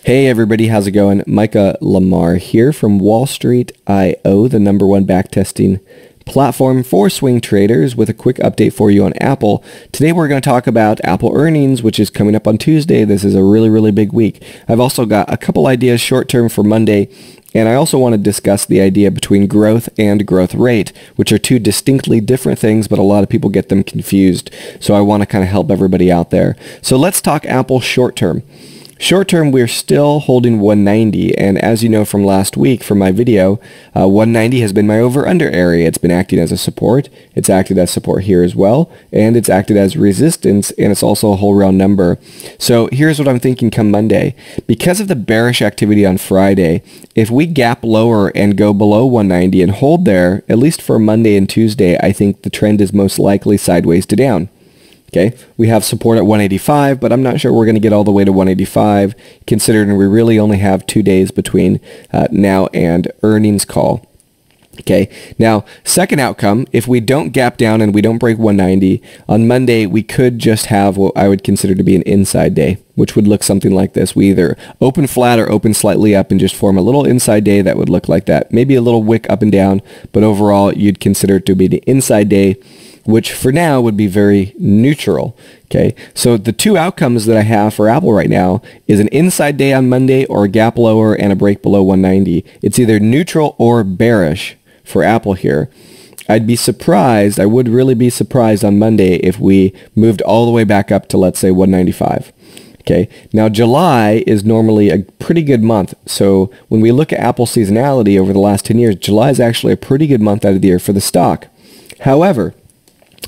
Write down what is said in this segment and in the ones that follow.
Hey everybody, how's it going? Micah Lamar here from Wall Street IO, the #1 backtesting platform for swing traders, with a quick update for you on Apple. Today we're going to talk about Apple earnings, which is coming up on Tuesday. This is a really big week. I've also got a couple ideas short term for Monday, and I also want to discuss the idea between growth and growth rate, which are two distinctly different things, but a lot of people get them confused. So I want to kind of help everybody out there. So let's talk Apple short term. Short term, we're still holding 190, and as you know from last week from my video, 190 has been my over-under area. It's been acting as a support, it's acted as support here as well, and it's acted as resistance, and it's also a whole round number. So here's what I'm thinking come Monday. Because of the bearish activity on Friday, if we gap lower and go below 190 and hold there, at least for Monday and Tuesday, I think the trend is most likely sideways to down. Okay, we have support at 185, but I'm not sure we're going to get all the way to 185, considering we really only have 2 days between now and earnings call. Okay, now second outcome, if we don't gap down and we don't break 190, on Monday we could just have what I would consider to be an inside day, which would look something like this. We either open flat or open slightly up and just form a little inside day that would look like that. Maybe a little wick up and down, but overall you'd consider it to be the inside day, which for now would be very neutral. Okay, so the two outcomes that I have for Apple right now is an inside day on Monday or a gap lower and a break below 190. It's either neutral or bearish for Apple here. I'd be surprised, I would really be surprised on Monday if we moved all the way back up to, let's say, 195. Okay, now July is normally a pretty good month. So when we look at Apple seasonality over the last 10 years, July is actually a pretty good month out of the year for the stock. However,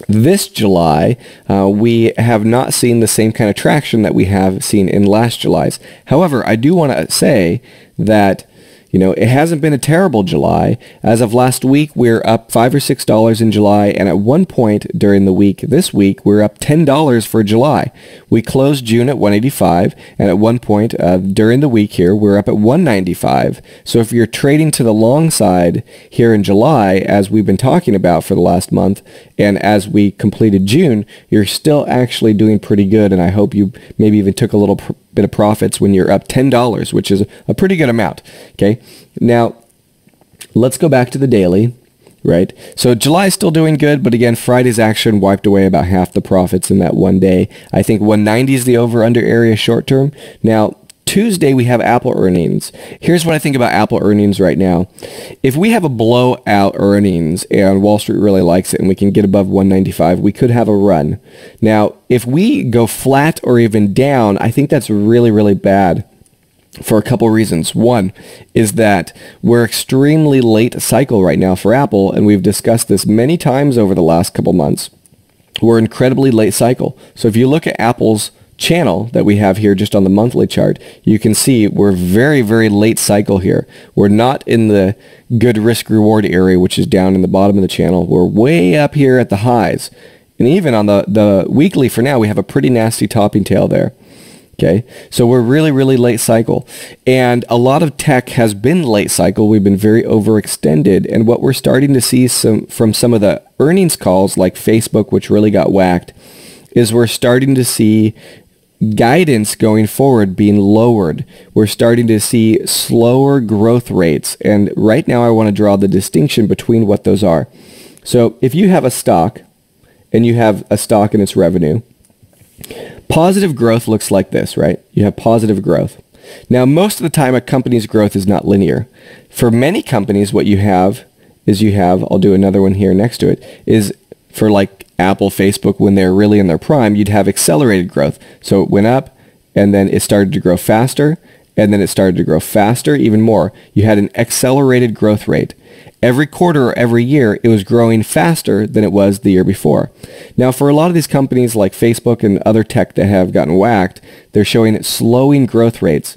this July, we have not seen the same kind of traction that we have seen in last July's. However, I do want to say that it hasn't been a terrible July. As of last week, we're up $5 or $6 in July, and at one point during the week, this week, we're up $10 for July. We closed June at 185, and at one point during the week here, we're up at 195. So if you're trading to the long side here in July, as we've been talking about for the last month, and as we completed June, you're still actually doing pretty good, and I hope you maybe even took a little bit of profits when you're up $10, which is a pretty good amount. Okay, now let's go back to the daily, right? So July is still doing good, but again, Friday's action wiped away about half the profits in that one day. I think 190 is the over-under area short term. Now, Tuesday, we have Apple earnings. Here's what I think about Apple earnings right now. If we have a blowout earnings and Wall Street really likes it and we can get above 195, we could have a run. Now, if we go flat or even down, I think that's really bad for a couple reasons. One is that we're extremely late cycle right now for Apple, and we've discussed this many times over the last couple months. We're incredibly late cycle. So if you look at Apple's channel that we have here just on the monthly chart, you can see we're very late cycle here. We're not in the good risk reward area, which is down in the bottom of the channel. We're way up here at the highs, and even on the weekly for now, we have a pretty nasty topping tail there. Okay, so we're really late cycle, and a lot of tech has been late cycle. We've been very overextended, and what we're starting to see from some of the earnings calls like Facebook, which really got whacked, is we're starting to see guidance going forward being lowered. We're starting to see slower growth rates, and right now I want to draw the distinction between what those are. So if you have a stock and you have a stock and its revenue, positive growth looks like this, right? You have positive growth. Now, most of the time a company's growth is not linear. For many companies, what you have is I'll do another one here next to it, is for like Apple, Facebook, when they're really in their prime, you'd have accelerated growth. So it went up, and then it started to grow faster, and then it started to grow faster even more. You had an accelerated growth rate. Every quarter or every year, it was growing faster than it was the year before. Now, for a lot of these companies like Facebook and other tech that have gotten whacked, they're showing slowing growth rates.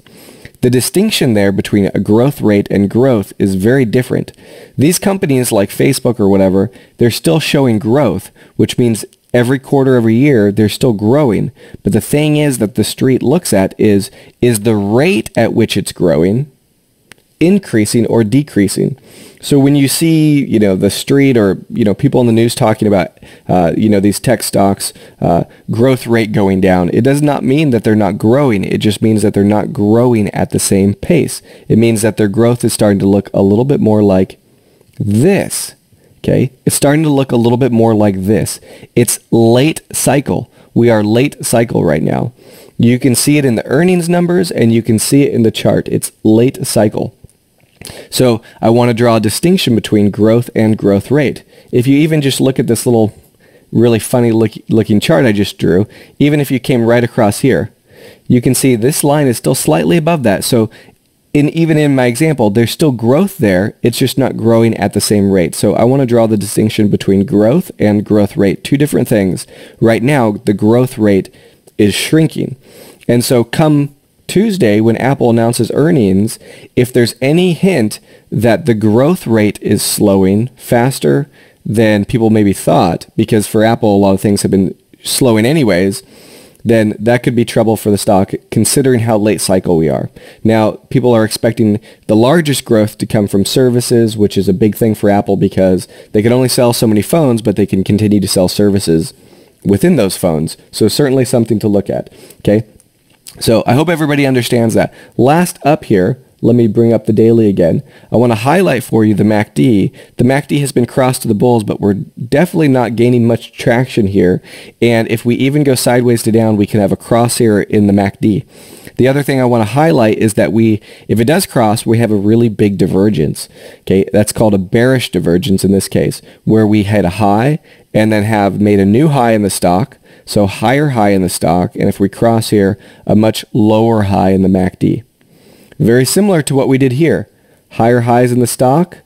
The distinction there between a growth rate and growth is very different. These companies like Facebook or whatever, they're still showing growth, which means every quarter, every year, they're still growing. But the thing is that the street looks at is the rate at which it's growing increasing or decreasing. So when you see, the street or, people in the news talking about, these tech stocks, growth rate going down, it does not mean that they're not growing. It just means that they're not growing at the same pace. It means that their growth is starting to look a little bit more like this. Okay? It's starting to look a little bit more like this. It's late cycle. We are late cycle right now. You can see it in the earnings numbers and you can see it in the chart. It's late cycle. So I want to draw a distinction between growth and growth rate. If you even just look at this little really funny looking chart I just drew, even if you came right across here, you can see this line is still slightly above that. So even in my example, there's still growth there. It's just not growing at the same rate. So I want to draw the distinction between growth and growth rate. Two different things. Right now, the growth rate is shrinking. And so come Tuesday, when Apple announces earnings, if there's any hint that the growth rate is slowing faster than people maybe thought, because for Apple, a lot of things have been slowing anyways, then that could be trouble for the stock considering how late cycle we are. Now, people are expecting the largest growth to come from services, which is a big thing for Apple because they can only sell so many phones, but they can continue to sell services within those phones. So certainly something to look at. Okay. So I hope everybody understands that. Last up here, let me bring up the daily again. I want to highlight for you the MACD. The MACD has been crossed to the bulls, but we're definitely not gaining much traction here. And if we even go sideways to down, we can have a crosshair in the MACD. The other thing I want to highlight is that if it does cross, we have a really big divergence. Okay, that's called a bearish divergence in this case, where we had a high and then have made a new high in the stock. So higher high in the stock, and if we cross here, a much lower high in the MACD. Very similar to what we did here. Higher highs in the stock,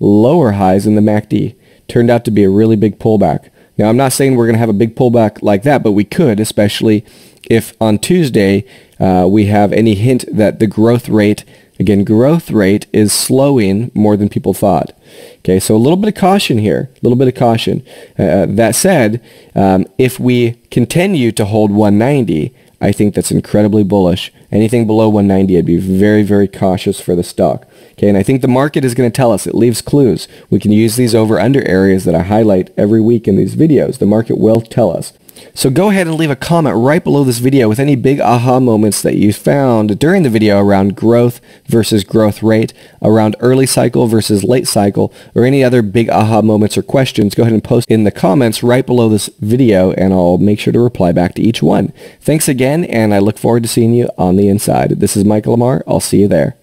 lower highs in the MACD. Turned out to be a really big pullback. Now, I'm not saying we're going to have a big pullback like that, but we could, especially if on Tuesday we have any hint that the growth rate, again, growth rate is slowing more than people thought. Okay, so a little bit of caution here, a little bit of caution. That said, if we continue to hold 190, I think that's incredibly bullish. Anything below 190, I'd be very, very cautious for the stock. Okay, and I think the market is going to tell us. It leaves clues. We can use these over-under areas that I highlight every week in these videos. The market will tell us. So go ahead and leave a comment right below this video with any big aha moments that you found during the video around growth versus growth rate, around early cycle versus late cycle, or any other big aha moments or questions. Go ahead and post in the comments right below this video, and I'll make sure to reply back to each one. Thanks again, and I look forward to seeing you on the inside. This is Micah Lamar. I'll see you there.